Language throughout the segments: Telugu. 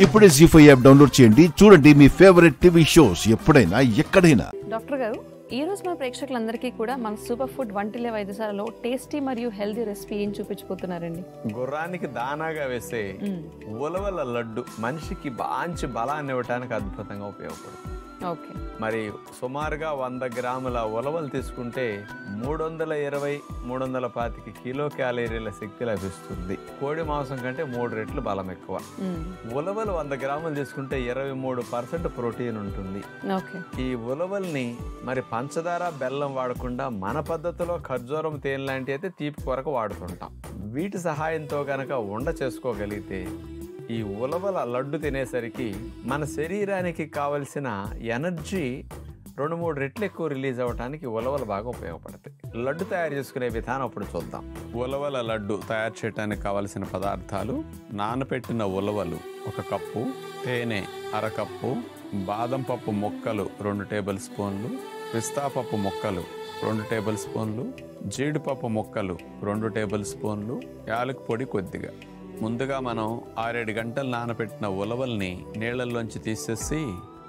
ఇప్పుడే జీ5 యాప్ డౌన్లోడ్ చేయండి. చూడండి మీ ఫేవరెట్ టీవీ షోస్ ఎప్పుడైనా ఎక్కడైనా. డాక్టర్ గారు, ఈ రోజు మన ప్రేక్షకులందరికీ కూడా మన సూపర్ ఫుడ్ వంటిల్లే వైద్యశాలలో టేస్టీ మరియు హెల్దీ రెసిపీ ఏం చూపించబోతున్నారండి? గుర్రానికి దానాగా వేసే ఉలవల లడ్డు మనిషికి మంచి బలాన్ని ఇవ్వడానికి అద్భుతంగా ఉపయోగపడుతుంది. ఓకే, మరి సుమారుగా 100 గ్రాముల ఉలవలు తీసుకుంటే 320-325 కిలో క్యాలరీల శక్తి లభిస్తుంది. కోడి మాంసం కంటే 3 రెట్లు బలం ఎక్కువ. ఉలవలు 100 గ్రాములు తీసుకుంటే 23% ప్రోటీన్ ఉంటుంది. ఈ ఉలవల్ని మరి పంచదార బెల్లం వాడకుండా మన పద్ధతిలో ఖర్జూరం తేనె లాంటి అయితే తీపి కొరకు వాడుతుంటాం. వీటి సహాయంతో గనక ఉండ చేసుకోగలిగితే ఈ ఉలవల లడ్డు తినేసరికి మన శరీరానికి కావలసిన ఎనర్జీ 2-3 రెట్లు ఎక్కువ రిలీజ్ అవ్వడానికి ఉలవలు బాగా ఉపయోగపడతాయి. లడ్డు తయారు చేసుకునే విధానం ఇప్పుడు చూద్దాం. ఉలవల లడ్డు తయారు చేయడానికి కావలసిన పదార్థాలు: నానబెట్టిన ఉలవలు 1 కప్పు, తేనె 1/2 కప్పు, బాదం పప్పు ముక్కలు 2 టేబుల్ స్పూన్లు, పిస్తా పప్పు ముక్కలు 2 టేబుల్ స్పూన్లు, జీడిపప్పు ముక్కలు 2 టేబుల్ స్పూన్లు, యాలకు పొడి కొద్దిగా. ముందుగా మనం 6-7 గంటలు నానబెట్టిన ఉలవల్ని నీళ్ళల్లోంచి తీసేసి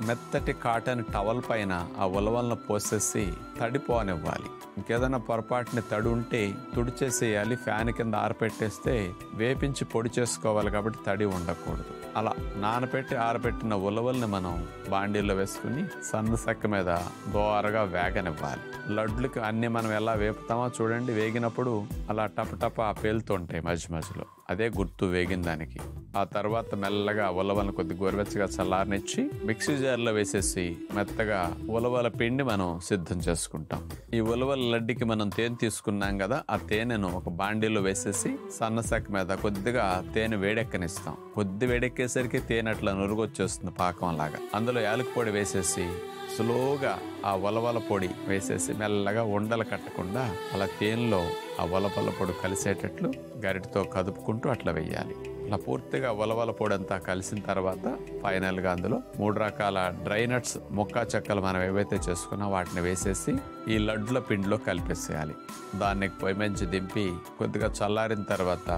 మెత్తటి కాటన్ టవల్ పైన ఆ ఉలవలను పోసేసి తడిపోనివ్వాలి. ఇంకేదైనా పొరపాటుని తడి ఉంటే తుడిచేసేయాలి. ఫ్యాన్ కింద ఆరపెట్టేస్తే వేపించి పొడి చేసుకోవాలి కాబట్టి తడి ఉండకూడదు. అలా నానబెట్టి ఆరబెట్టిన ఉలవల్ని మనం బాండీలో వేసుకుని సన్న సెక్క మీద దోరగా వేగనివ్వాలి. లడ్లకి అన్ని మనం ఎలా వేపుతామో చూడండి. వేగినప్పుడు అలా టపటప పేలుతుంటాయి మధ్య మధ్యలో. అదే గుర్తు వేగిన దానికి. ఆ తర్వాత మెల్లగా ఉలవలను కొద్ది గోరువెచ్చగా చల్లారనిచ్చి మిక్సీ జార్లో వేసేసి మెత్తగా ఉలవల పిండి మనం సిద్ధం చేసుకుంటాం. ఈ ఉలవల లడ్డుకి మనం తేనె తీసుకున్నాం కదా, ఆ తేనెను ఒక బాండీలో వేసేసి సన్న సెక్క మీద కొద్దిగా తేనె వేడెక్కనిస్తాం. కొద్ది వేడెక్కేసరికి తేనె అట్లా నురుగొచ్చేస్తుంది పాకం లాగా. అందులో యాలకు పొడి వేసేసి స్లోగా ఆ ఉలవల పొడి వేసేసి మెల్లగా ఉండలు కట్టకుండా అలా తేనెలో ఆ ఉలవల పొడి కలిసేటట్లు గరిటతో కదుపుకుంటూ అట్లా వేయాలి. అలా పూర్తిగా ఉలవల పొడి అంతా కలిసిన తర్వాత ఫైనల్గా అందులో 3 రకాల డ్రై నట్స్ మొక్క చెక్కలు మనం ఏవైతే చేసుకున్నా వాటిని వేసేసి ఈ లడ్డుల పిండిలో కలిపేసేయాలి. దాన్ని పొయ్యి మంచి దింపి కొద్దిగా చల్లారిన తర్వాత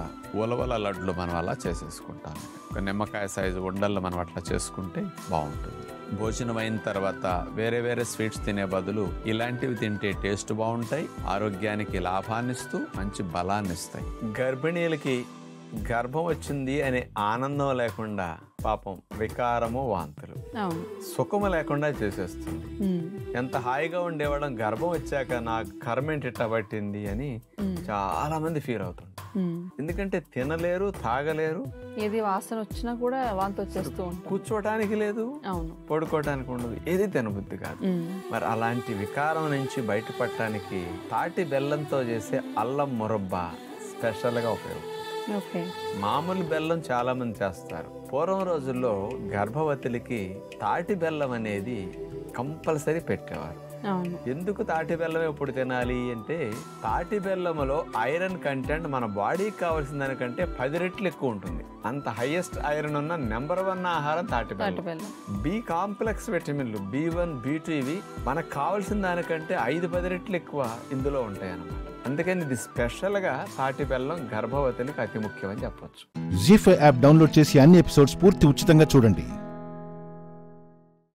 ఉలవల లడ్లు మనం అలా చేసేసుకుంటాం. ఒక నిమ్మకాయ సైజు ఉండల్లో మనం అట్లా చేసుకుంటే బాగుంటుంది. భోజనం అయిన తర్వాత వేరే వేరే స్వీట్స్ తినే బదులు ఇలాంటివి తింటే టేస్ట్ బాగుంటాయి, ఆరోగ్యానికి లాభాన్నిస్తూ మంచి బలాన్ని ఇస్తాయి. గర్భిణీలకి గర్భం వచ్చింది అనే ఆనందం లేకుండా పాపం వికారము వాంతులు సుఖము లేకుండా చేసేస్తుంది. ఎంత హాయిగా ఉండేవాళ్ళం గర్భం వచ్చాక నా కర్మేంటి ఇట్ట పట్టింది అని చాలా మంది ఫీల్ అవుతుంది. ఎందుకంటే తినలేరు, తాగలేరు, ఏది వాసన వచ్చినా కూడా వాంతి వచ్చేస్తూ ఉంటుంది. కూర్చోటానికి లేదు, పడుకోవటానికి ఉండదు, ఏది తినబుద్ధి కాదు. మరి అలాంటి వికారం నుంచి బయటపడటానికి తాటి బెల్లంతో చేసే అల్లం మురబ్బా స్పెషల్ గా ఉపయోగపడుతుంది. మామూలు బెల్లం చాలా మంది చేస్తారు. పూర్వం రోజుల్లో గర్భవతులకి తాటి బెల్లం అనేది కంపల్సరీ పెట్టేవారు. ఎందుకు తాటి బెల్లం ఎప్పుడు తినాలి అంటే తాటి బెల్లములో ఐరన్ కంటెంట్ మన బాడీకి కావాల్సిన దానికంటే 10 రెట్లు ఎక్కువ ఉంటుంది. అంత హైయెస్ట్ ఐరన్ ఉన్న నెంబర్ 1 ఆహారం తాటి బెల్లం. బి కాంప్లెక్స్ విటమిన్లు B1, B2 ఇవి మనకు కావాల్సిన దానికంటే 5-10 రెట్లు ఎక్కువ ఇందులో ఉంటాయి అన్నమాట. అందుకని ఇది స్పెషల్ గా తాటి బెల్లం గర్భవతులకు అతి ముఖ్యమని చెప్పొచ్చు. జీ5 యాప్ డౌన్లోడ్ చేసి అన్ని ఎపిసోడ్స్ పూర్తి ఉచితంగా చూడండి.